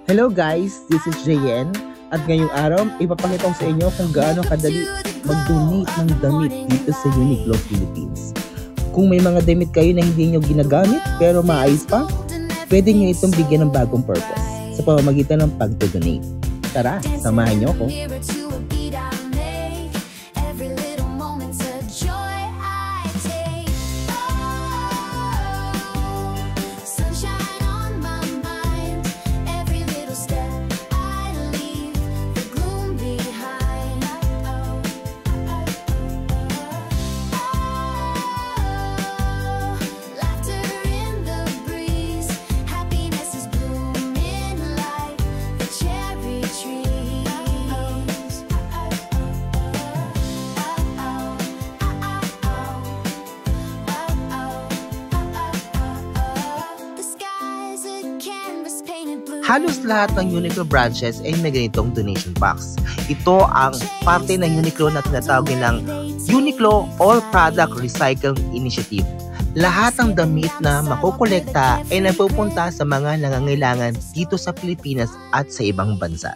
Hello guys, this is JN at ngayong araw ipapakita ko sa inyo kung gaano kadali mag-donate ng damit dito sa Uniqlo Philippines. Kung may mga damit kayo na hindi nyo ginagamit pero maayos pa, pwede nyo itong bigyan ng bagong purpose sa pamamagitan ng pag-donate. Tara, samahan nyo ako. Halos lahat ng Uniqlo branches ay may ganitong donation box. Ito ang parte ng Uniqlo na tinatawag nilang Uniqlo All Product Recycling Initiative. Lahat ng damit na makukolekta ay napupunta sa mga nangangailangan dito sa Pilipinas at sa ibang bansa.